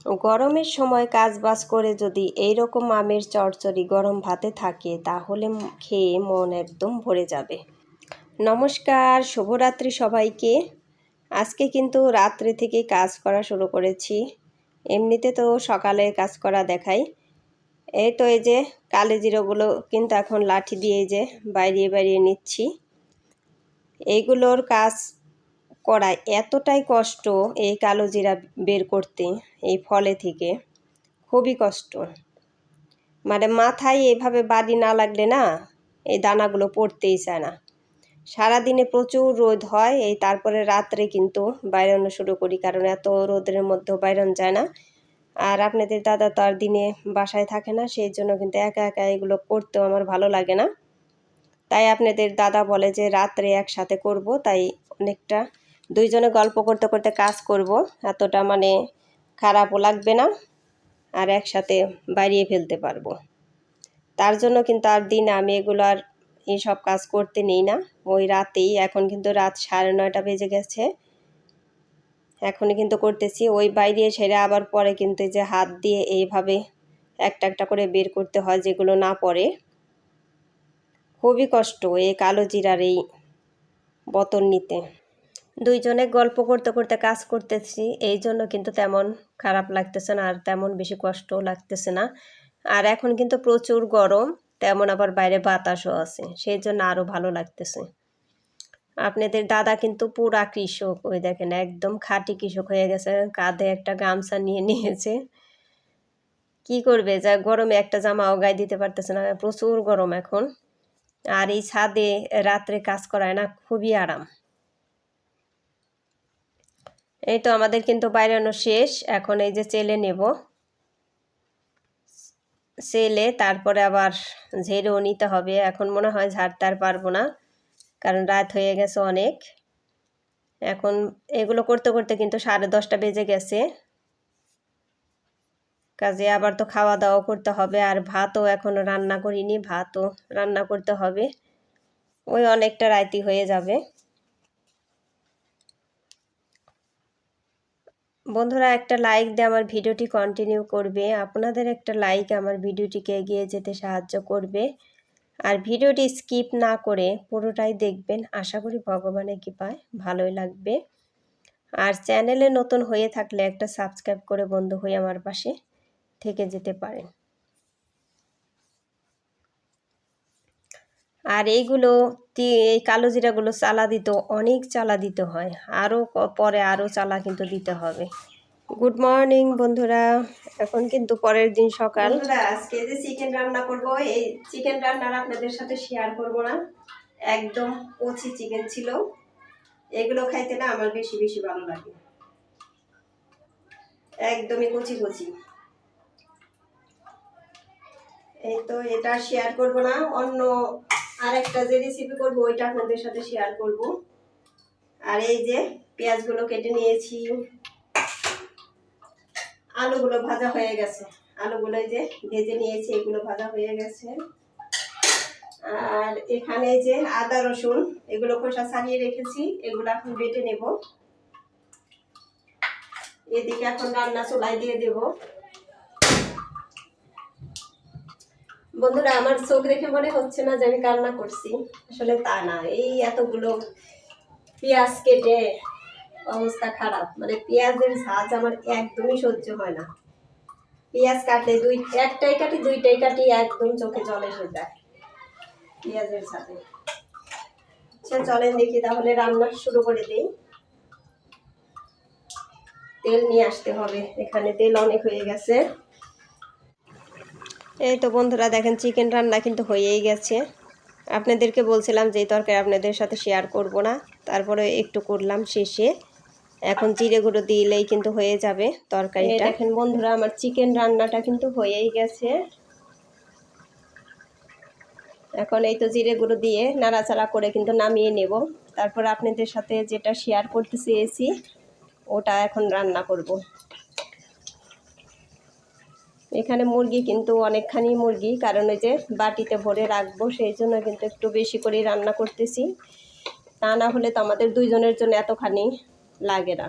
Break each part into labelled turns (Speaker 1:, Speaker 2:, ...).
Speaker 1: গরমের সময় কাজবাজ করে যদি এইরকম আমের চচ্চড়ি গরম ভাতে থাকে তাহলে খেয়ে মন একদম ভরে যাবে। নমস্কার, শুভরাত্রি সবাইকে। আজকে কিন্তু রাত্রে থেকে কাজ করা শুরু করেছি। এমনিতে তো সকালে কাজ করা দেখাই। এই তো এই যে কালো জিরাগুলো কিন্তু এখন লাঠি দিয়ে যে বাইরিয়ে বাইরিয়ে নিচ্ছি। এইগুলোর কাজ করা এতটাই কষ্ট, এই কালো জিরা বের করতে এই ফলে থেকে খুবই কষ্ট। মানে মাথায় এইভাবে বাড়ি না লাগলে না এই দানাগুলো পড়তেই চায় না। সারাদিনে প্রচুর রোদ হয়, এই তারপরে রাত্রে কিন্তু বাইরানো শুরু করি, কারণ এত রোদের মধ্যেও বাইরন যায় না। আর আপনাদের দাদা তো আর দিনে বাসায় থাকে না, সেই জন্য কিন্তু একা একা এগুলো করতেও আমার ভালো লাগে না। তাই আপনাদের দাদা বলে যে রাত্রে একসাথে করব, তাই অনেকটা দুইজনে গল্প করতে করতে কাজ করব, এতটা মানে খারাপও লাগবে না, আর একসাথে বাড়িয়ে ফেলতে পারবো। তার জন্য কিন্তু আর দিন আমি এগুলো আর এইসব কাজ করতে নেই না, ওই রাতেই। এখন কিন্তু রাত 9:30 বেজে গেছে, এখনই কিন্তু করতেছি। ওই বাইরে সেরে আবার পরে কিন্তু যে হাত দিয়ে এইভাবে একটা একটা করে বের করতে হয়, যেগুলো না পড়ে। খুবই কষ্ট এই কালো জিরার এই বোতল নিতে। দুইজনে গল্প করতে করতে কাজ করতেছি, এই জন্য কিন্তু তেমন খারাপ লাগতেছে না, আর তেমন বেশি কষ্টও লাগতেছে না। আর এখন কিন্তু প্রচুর গরম, তেমন আবার বাইরে বাতাসও আছে, সেই জন্য আরও ভালো লাগতেছে। আপনাদের দাদা কিন্তু পুরা কৃষক, ওই দেখেন একদম খাঁটি কৃষক হয়ে গেছে। কাঁধে একটা গামছা নিয়ে নিয়েছে। কি করবে, যা গরমে একটা জামাও গায়ে দিতে পারতেছে না, প্রচুর গরম এখন। আর এই ছাদে রাত্রে কাজ করায় না, খুবই আরাম। এই তো আমাদের কিন্তু বাইরানো শেষ, এখন এই যে চেলে নেব। চেলে তারপরে আবার ঝেড়েও নিতে হবে। এখন মনে হয় ঝাড়তে আর পারবো না, কারণ রাত হয়ে গেছে অনেক। এখন এগুলো করতে করতে কিন্তু 10:30 বেজে গেছে। কাজে আবার তো খাওয়া দাওয়া করতে হবে, আর ভাতও এখনও রান্না করিনি, ভাতও রান্না করতে হবে। ওই অনেকটা রাইতি হয়ে যাবে। বন্ধুরা, একটা লাইক দিয়ে আমার ভিডিওটি কন্টিনিউ করবে। আপনাদের একটা লাইক আমার ভিডিওটিকে এগিয়ে যেতে সাহায্য করবে। আর ভিডিওটি স্কিপ না করে পুরোটাই দেখবেন, আশা করি ভগবানের কৃপায় ভালোই লাগবে। আর চ্যানেলে নতুন হয়ে থাকলে একটা সাবস্ক্রাইব করে বন্ধু হয়ে আমার পাশে থেকে যেতে পারেন। আর এইগুলো এই কালো জিরাগুলো চালা দিতে অনেক চালা দিতে হয়, আরও পরে আরও চালা কিন্তু দিতে হবে। গুড মর্নিং বন্ধুরা, এখন কিন্তু পরের দিন সকাল। আজকে যে চিকেন রান্না করব, এই চিকেন রান্নার আপনাদের সাথে শেয়ার করব না, একদম কচি চিকেন ছিল। এগুলো খাইতে না আমার বেশি বেশি ভালো লাগে, একদমই কচি কচি। এই তো এটা শেয়ার করব না, অন্য আরেকটা যে রেসিপি করব ওইটা আপনাদের সাথে শেয়ার করব। আর এই যে পেঁয়াজগুলো কেটে নিয়েছি, আলুগুলো ভাজা হয়ে গেছে, আলুগুলো যে ভেজে নিয়েছি, এগুলো ভাজা হয়ে গেছে। আর এখানে যে আদা রসুন এগুলো খোসা ছাড়িয়ে রেখেছি, এগুলো এখন বেটে নেব। এদিকে এখন রান্না চুলায় দিয়ে দেব। বন্ধুরা, আমার চোখ দেখে মনে হচ্ছে না যে আমি কান্না করছি, আসলে তা না। এই এতগুলো পেঁয়াজ কেটে অবস্থা খারাপ, মানে পেঁয়াজের ঝাঁজ আমার একদমই সহ্য হয় না। পেঁয়াজ কাটলে একটাই কাটি দুইটাই কাটি, একদম চোখে জল এসে যায় পেঁয়াজের সাথে। চলেন দেখি তাহলে রান্না শুরু করে দিই। তেল নিয়ে আসতে হবে, এখানে তেল অনেক হয়ে গেছে। এই তো বন্ধুরা দেখেন, চিকেন রান্না কিন্তু হয়েই গেছে। আপনাদেরকে বলছিলাম যে এই তরকারি আপনাদের সাথে শেয়ার করব না, তারপরে একটু করলাম শেষে। এখন জিরে গুঁড়ো দিলেই কিন্তু হয়ে যাবে তরকারিটা। দেখেন বন্ধুরা, আমার চিকেন রান্নাটা কিন্তু হয়েই গেছে। এখন এই তো জিরে গুঁড়ো দিয়ে নাড়াচাড়া করে কিন্তু নামিয়ে নেব। তারপর আপনাদের সাথে যেটা শেয়ার করতে চেয়েছি ওটা এখন রান্না করব। এখানে মুরগি কিন্তু অনেকখানি মুরগি, কারণ ওই যে বাটিতে ভরে রাখবো, সেই জন্য কিন্তু একটু বেশি করেই রান্না করতেছি। তা না হলে তো আমাদের দুইজনের জন্য এতখানি লাগে না।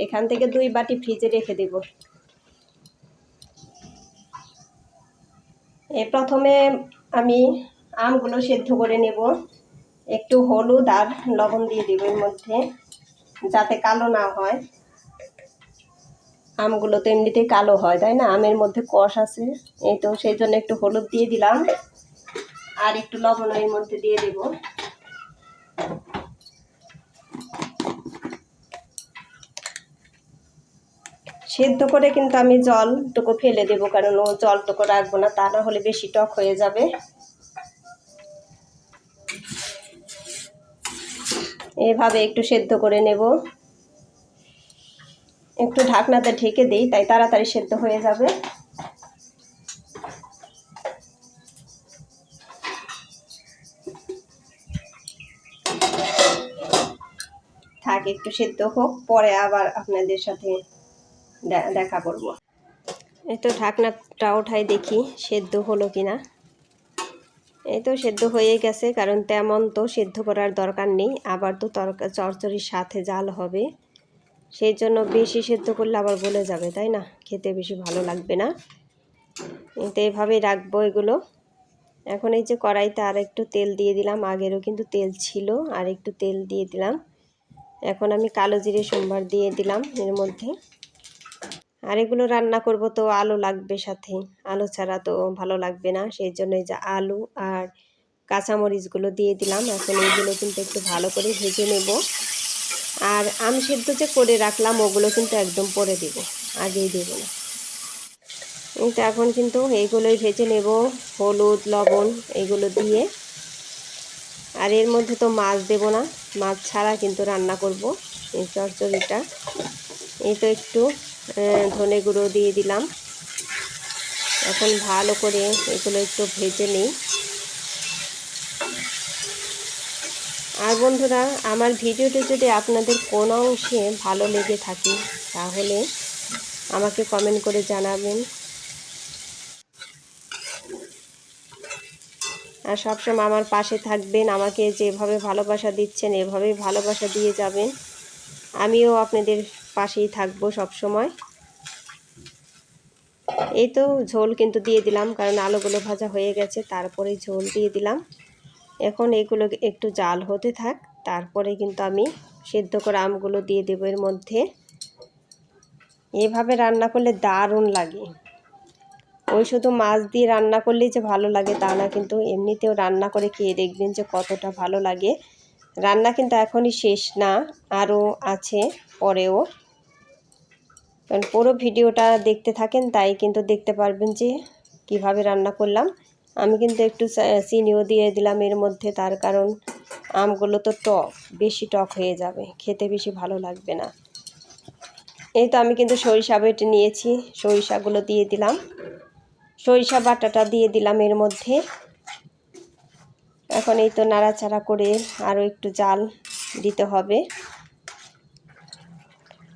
Speaker 1: এখান থেকে 2 বাটি ফ্রিজে রেখে দেব। প্রথমে আমি আমগুলো সেদ্ধ করে নেব, একটু হলুদ আর লবণ দিয়ে দেব এর মধ্যে, যাতে কালো না হয়। আমগুলো তো এমনিতেই কালো হয়, তাই না? আমের মধ্যে কষ আছে, এই তো সেই জন্য একটু হলুদ দিয়ে দিলাম আর একটু লবণ এর মধ্যে দিয়ে দেব। সেদ্ধ করে কিন্তু আমি জলটুকু ফেলে দেবো, কারণ ও জলটুকু রাখবো না, তা না হলে বেশি টক হয়ে যাবে। এভাবে একটু সেদ্ধ করে নেব, একটু ঢাকনাতে ঢেকে দিই, তাই তাড়াতাড়ি সেদ্ধ হয়ে যাবে। থাক, একটু সেদ্ধ হোক, পরে আবার আপনাদের সাথে দেখা করব। এই তো ঢাকনাটা উঠাই দেখি সেদ্ধ হলো কিনা। এই তো সেদ্ধ হয়ে গেছে, কারণ তেমন তো সেদ্ধ করার দরকার নেই, আবার তো চচ্চড়ির সাথে জাল হবে, সেই জন্য বেশি সেদ্ধ করলে আবার গলে যাবে, তাই না? খেতে বেশি ভালো লাগবে না। তো এইভাবেই রাখবো এগুলো। এখন এই যে কড়াইতে আর একটু তেল দিয়ে দিলাম, আগেরও কিন্তু তেল ছিল, আর একটু তেল দিয়ে দিলাম। এখন আমি কালো জিরে সম্বার দিয়ে দিলাম এর মধ্যে। আর এগুলো রান্না করব তো আলু লাগবে সাথে, আলু ছাড়া তো ভালো লাগবে না, সেই জন্য এই যে আলু আর কাঁচামরিচগুলো দিয়ে দিলাম। এখন এইগুলো কিন্তু একটু ভালো করে ভেজে নেব। আর আম সেদ্ধ যে করে রাখলাম ওগুলো কিন্তু একদম পরে দেব, আগেই দেব না। তো এখন কিন্তু এইগুলোই ভেজে নেব, হলুদ লবণ এইগুলো দিয়ে। আর এর মধ্যে তো মাছ দেব না, মাছ ছাড়া কিন্তু রান্না করব এই চচ্চড়িটা। এই তো একটু ধনে গুঁড়ো দিয়ে দিলাম। এখন ভালো করে এগুলো একটু ভেজে নিই। আর বন্ধুরা, আমার ভিডিওটি যদি আপনাদের কোনো অংশে ভালো লেগে থাকে তাহলে আমাকে কমেন্ট করে জানাবেন। আর সবসময় আমার পাশে থাকবেন, আমাকে যেভাবে ভালোবাসা দিচ্ছেন এভাবেই ভালোবাসা দিয়ে যাবেন। আমিও আপনাদের পাশেই থাকবো সবসময়। এই তো ঝোল কিন্তু দিয়ে দিলাম, কারণ আলুগুলো ভাজা হয়ে গেছে, তারপরে ঝোল দিয়ে দিলাম। এখন এগুলো একটু জাল হতে থাক, তারপরে কিন্তু আমি সেদ্ধ করা আমগুলো দিয়ে দেবো এর মধ্যে। এভাবে রান্না করলে দারুণ লাগে। ওই শুধু মাছ দিয়ে রান্না করলেই যে ভালো লাগে তা না, কিন্তু এমনিতেও রান্না করে খেয়ে দেখবেন যে কতটা ভালো লাগে। রান্না কিন্তু এখনই শেষ না, আরও আছে পরেও, কারণ পুরো ভিডিওটা দেখতে থাকেন, তাই কিন্তু দেখতে পারবেন যে কিভাবে রান্না করলাম। আমি কিন্তু একটু চিনিও দিয়ে দিলাম এর মধ্যে, তার কারণ আমগুলো তো টক, বেশি টক হয়ে যাবে, খেতে বেশি ভালো লাগবে না। এই তো আমি কিন্তু সরিষা বেটে নিয়েছি, সরিষাগুলো দিয়ে দিলাম, সরিষা বাটাটা দিয়ে দিলাম এর মধ্যে। এখন এই তো নাড়াচাড়া করে আরও একটু জাল দিতে হবে,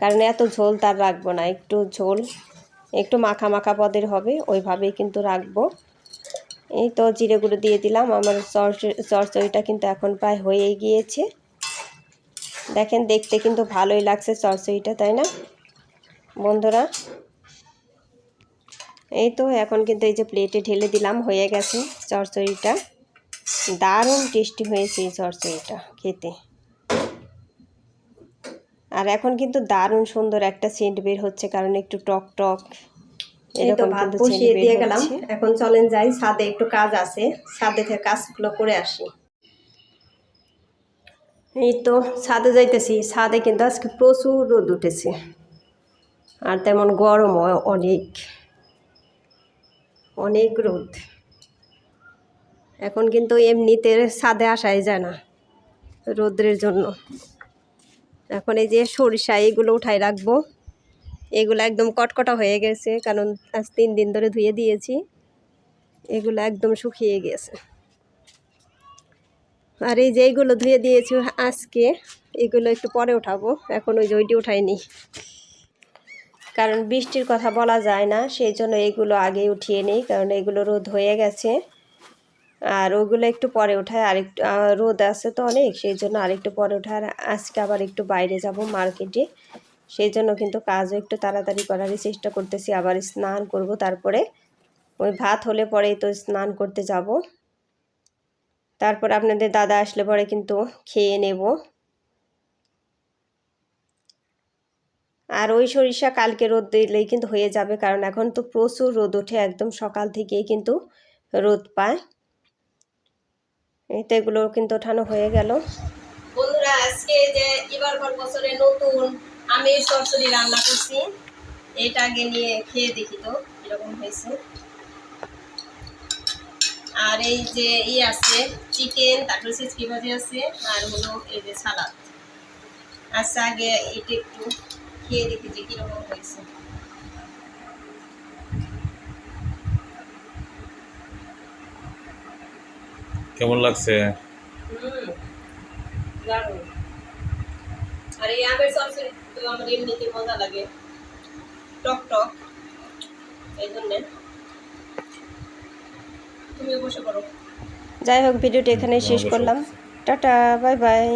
Speaker 1: কারণ এত ঝোল তার রাখবো না, একটু ঝোল একটু মাখা মাখা পদের হবে, ওইভাবেই কিন্তু রাখবো। এই তো জিরে গুঁড়ো দিয়ে দিলাম। আমার চচ্চড়িটা কিন্তু এখন প্রায় হয়েই গিয়েছে। দেখেন দেখতে কিন্তু ভালোই লাগছে চচ্চড়িটা, তাই না বন্ধুরা? এই তো এখন কিন্তু এই যে প্লেটে ঢেলে দিলাম, হয়ে গেছে চচ্চড়িটা। দারুণ টেস্টি হয়েছে এই চচ্চড়িটা খেতে। আর এখন কিন্তু দারুণ সুন্দর একটা সেন্ট বের হচ্ছে, কারণ একটু টক টক এরকম কিন্তু বসিয়ে দিয়ে গেলাম। এখন চলেন যাই, ছাদে একটু কাজ আছে, ছাদে থেকে কাজগুলো করে আসি। এই তো ছাদে যাইতেছি, ছাদে কিন্তু আজকে প্রচুর রোদ উঠেছে, আর তেমন গরমও অনেক অনেক রোদ। এখন কিন্তু এমনিতে ছাদে আসাই যায় না রোদ্রের জন্য। এখন এই যে সরিষা এগুলো উঠাই রাখবো, এগুলো একদম কটকটা হয়ে গেছে, কারণ আজ 3 দিন ধরে ধুয়ে দিয়েছি, এগুলো একদম শুকিয়ে গেছে। আর এই যে এইগুলো ধুয়ে দিয়েছি আজকে, এগুলো একটু পরে উঠাবো, এখন ওই যে ওইটি উঠাইনি, কারণ বৃষ্টির কথা বলা যায় না, সেই জন্য এইগুলো আগে উঠিয়ে নিই, কারণ এগুলো রোদ হয়ে গেছে। আর ওগুলো একটু পরে ওঠায়, আরেকটু রোদ আছে তো অনেক, সেই জন্য আরেকটু পরে ওঠায়। আর আজকে আবার একটু বাইরে যাব মার্কেটে, সেই জন্য কিন্তু কাজও একটু তাড়াতাড়ি করারই চেষ্টা করতেছি। আবার স্নান করব তারপরে। ওই ভাত হলে পরেই তো স্নান করতে যাব, তারপর আপনাদের দাদা আসলে পরে কিন্তু খেয়ে নেব। আর ওই সরিষা কালকে রোদ দিলেই কিন্তু হয়ে যাবে, কারণ এখন তো প্রচুর রোদ ওঠে, একদম সকাল থেকেই কিন্তু রোদ পায়। এই তো এগুলো কিন্তু ওঠানো হয়ে গেল। বন্ধুরা, আজকে যে এবারকার বছরে নতুন আমের চচ্চড়ি রান্না করছি, এটা আগে নিয়ে খেয়ে দেখি তো এরকম হয়েছে। আর এই যে আছে চিকেন, তারপরে চিচকি ভাজি আছে, আর হলো এই যে সালাদ। আচ্ছা, আগে এটা একটু খেয়ে দেখি যে কিরকম হয়েছে।
Speaker 2: কেমন লাগছে?
Speaker 1: দারুণ। আর এই আমের চচ্চড়ি তো আমার এমনিতে মজা লাগে, টক টক, এই জন্যে। তুমি বসে পড়ো। যাই হোক, ভিডিওটি এখানেই শেষ করলাম। Tata, bye bye.